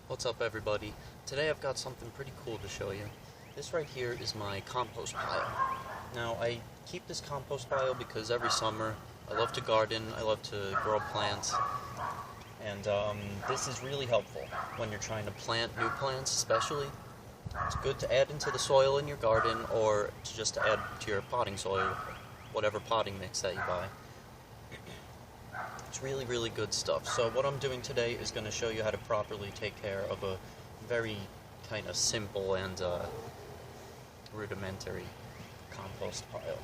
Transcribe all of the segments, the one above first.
What's up, everybody? Today I've got something pretty cool to show you. This right here is my compost pile. Now, I keep this compost pile because every summer I love to garden, I love to grow plants, and this is really helpful when you're trying to plant new plants especially. It's good to add into the soil in your garden or to just add to your potting soil, whatever potting mix that you buy. It's really, really good stuff. So what I'm doing today is going to show you how to properly take care of a very kind of simple and rudimentary compost pile.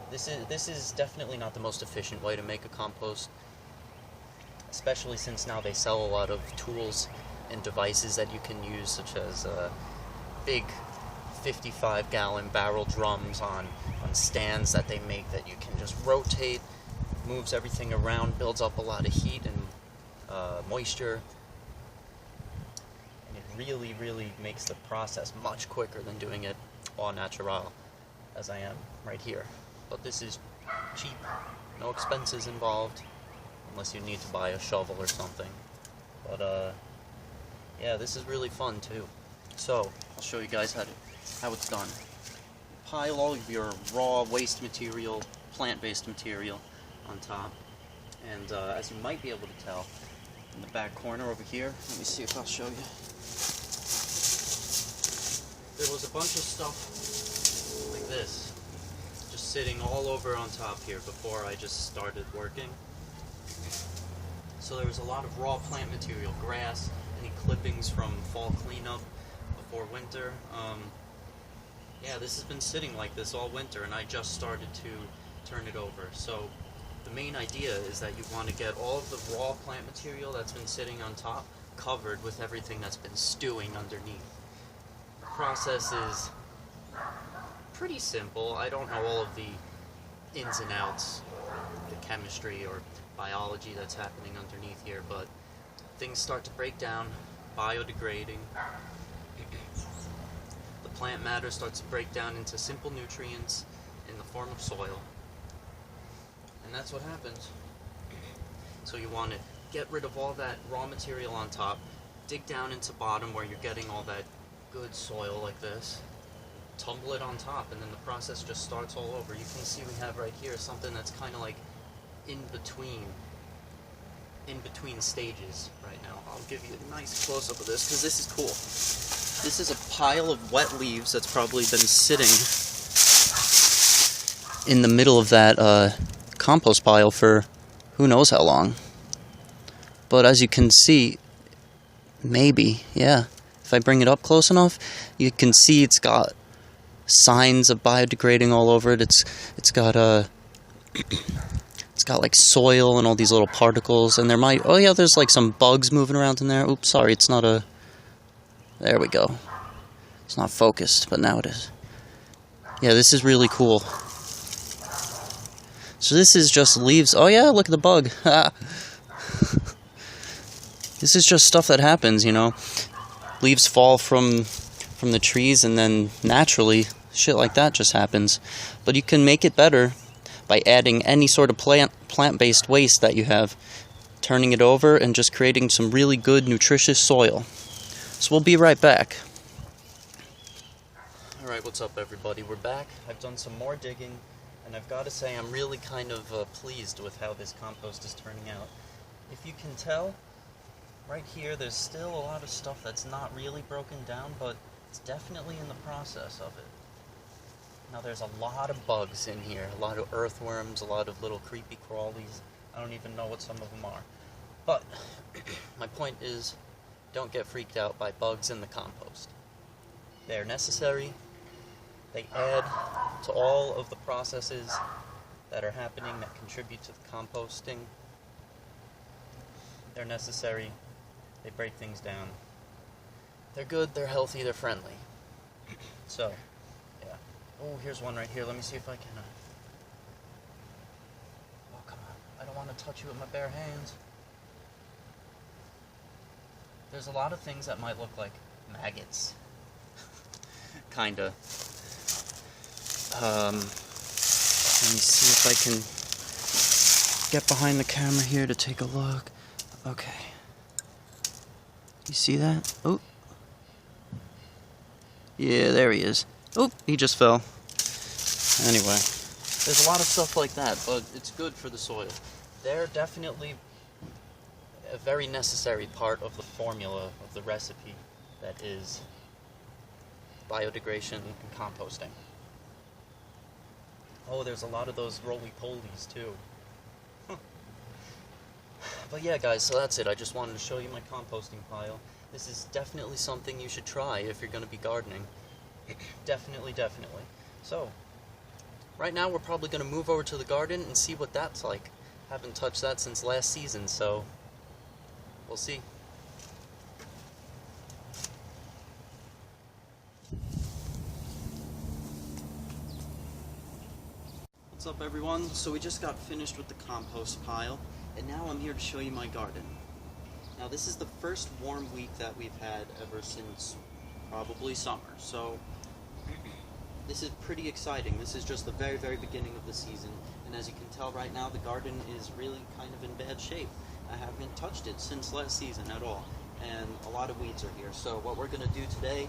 This is definitely not the most efficient way to make a compost, especially since now they sell a lot of tools and devices that you can use, such as big 55-gallon barrel drums on stands that they make that you can just rotate. Moves everything around, builds up a lot of heat and moisture, and it really, really makes the process much quicker than doing it au natural, as I am right here. But this is cheap, no expenses involved, unless you need to buy a shovel or something. But yeah, this is really fun too. So I'll show you guys how it's done. Pile all of your raw waste material, plant-based material, on top, and as you might be able to tell in the back corner over here, let me see if I'll show you. There was a bunch of stuff like this just sitting all over on top here before I just started working. So there was a lot of raw plant material, grass, any clippings from fall cleanup before winter. Yeah, this has been sitting like this all winter, and I just started to turn it over. So the main idea is that you want to get all of the raw plant material that's been sitting on top covered with everything that's been stewing underneath. The process is pretty simple. I don't know all of the ins and outs, the chemistry or biology that's happening underneath here, but things start to break down, biodegrading. The plant matter starts to break down into simple nutrients in the form of soil. And that's what happens. So you want to get rid of all that raw material on top, dig down into bottom where you're getting all that good soil like this, tumble it on top, and then the process just starts all over. You can see we have right here something that's kind of like in between stages right now. I'll give you a nice close-up of this because this is cool. This is a pile of wet leaves that's probably been sitting in the middle of that compost pile for who knows how long. But as you can see, maybe, yeah, if I bring it up close enough, you can see it's got signs of biodegrading all over it. It's got like soil and all these little particles, and there might, oh yeah, there's like some bugs moving around in there. Oops, sorry, it's not a, there we go. It's not focused, but now it is. Yeah, this is really cool. So this is just leaves. Oh yeah, look at the bug. This is just stuff that happens, you know. Leaves fall from the trees, and then naturally shit like that just happens. But you can make it better by adding any sort of plant-based waste that you have, turning it over and just creating some really good nutritious soil. So we'll be right back. Alright, what's up everybody? We're back. I've done some more digging. And I've got to say, I'm really kind of pleased with how this compost is turning out. If you can tell, right here, there's still a lot of stuff that's not really broken down, but it's definitely in the process of it. Now, there's a lot of bugs in here, a lot of earthworms, a lot of little creepy crawlies. I don't even know what some of them are. But my point is, don't get freaked out by bugs in the compost. They're necessary. They add to all of the processes that are happening that contribute to the composting. They're necessary. They break things down. They're good, they're healthy, they're friendly. So, yeah. Oh, here's one right here. Let me see if I can... Oh, come on. I don't want to touch you with my bare hands. There's a lot of things that might look like maggots. Kinda. Let me see if I can get behind the camera here to take a look. Okay. You see that? Oh. Yeah, there he is. Oh, he just fell. Anyway, there's a lot of stuff like that, but it's good for the soil. They're definitely a very necessary part of the formula of the recipe that is biodegradation and composting. Oh, there's a lot of those roly-polies too. But yeah, guys, so that's it. I just wanted to show you my composting pile. This is definitely something you should try if you're going to be gardening. Definitely, definitely. So, right now we're probably going to move over to the garden and see what that's like. Haven't touched that since last season, so we'll see. What's up, everyone? So we just got finished with the compost pile, and now I'm here to show you my garden. Now this is the first warm week that we've had ever since probably summer, so this is pretty exciting. This is just the very, very beginning of the season, and as you can tell right now, the garden is really kind of in bad shape. I haven't touched it since last season at all, and a lot of weeds are here. So what we're going to do today,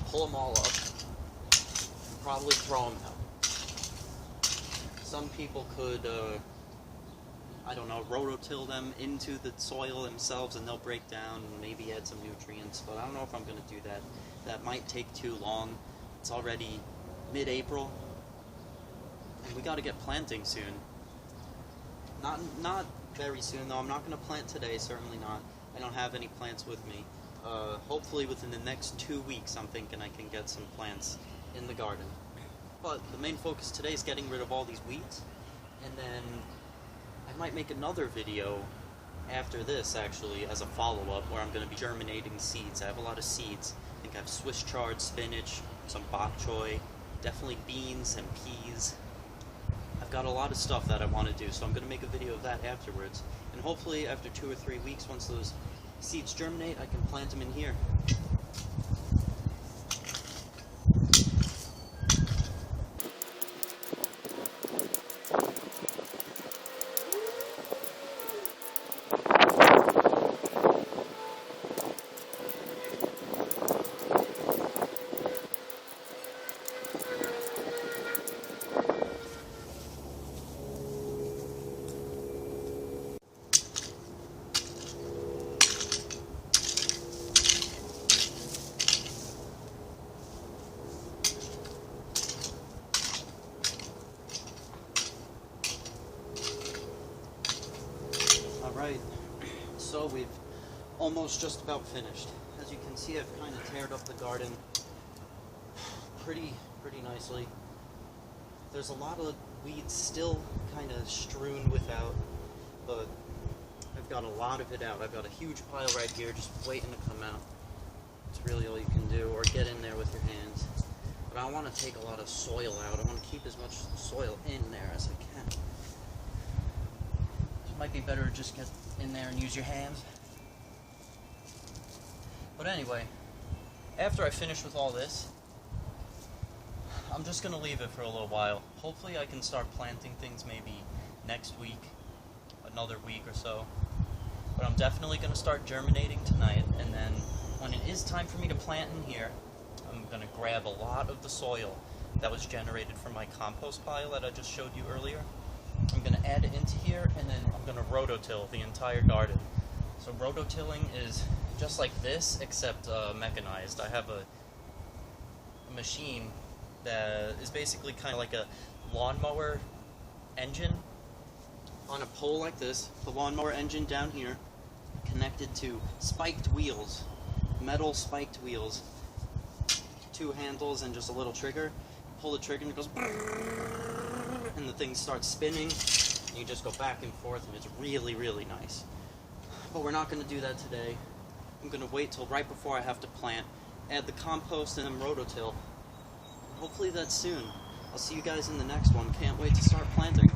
pull them all up, and probably throw them out. Some people could, I don't know, rototill them into the soil themselves and they'll break down and maybe add some nutrients, but I don't know if I'm going to do that. That might take too long. It's already mid-April, and we got to get planting soon. Not very soon, though. I'm not going to plant today, certainly not. I don't have any plants with me. Hopefully within the next 2 weeks, I'm thinking I can get some plants in the garden. But the main focus today is getting rid of all these weeds, and then I might make another video after this, actually, as a follow-up, where I'm going to be germinating seeds. I have a lot of seeds. I think I have Swiss chard, spinach, some bok choy, definitely beans and peas. I've got a lot of stuff that I want to do, so I'm going to make a video of that afterwards. And hopefully, after 2 or 3 weeks, once those seeds germinate, I can plant them in here. Alright, so we've almost just about finished. As you can see, I've kind of teared up the garden pretty nicely. There's a lot of weeds still kind of strewn without, but I've got a lot of it out. I've got a huge pile right here just waiting to come out. It's really all you can do, or get in there with your hands. But I want to take a lot of soil out. I want to keep as much soil in there as I can. Might be better to just get in there and use your hands. But anyway, after I finish with all this, I'm just going to leave it for a little while. Hopefully I can start planting things maybe next week, another week or so. But I'm definitely going to start germinating tonight, and then when it is time for me to plant in here, I'm going to grab a lot of the soil that was generated from my compost pile that I just showed you earlier. I'm going to add it into here, and then I'm going to rototill the entire garden. So rototilling is just like this, except mechanized. I have a machine that is basically kind of like a lawnmower engine on a pole like this. The lawnmower engine down here, connected to spiked wheels, metal spiked wheels, 2 handles and just a little trigger. Pull the trigger and it goes and the thing starts spinning, and you just go back and forth, and it's really, really nice. But we're not going to do that today. I'm going to wait till right before I have to plant, add the compost, and then rototill. Hopefully that's soon. I'll see you guys in the next one. Can't wait to start planting.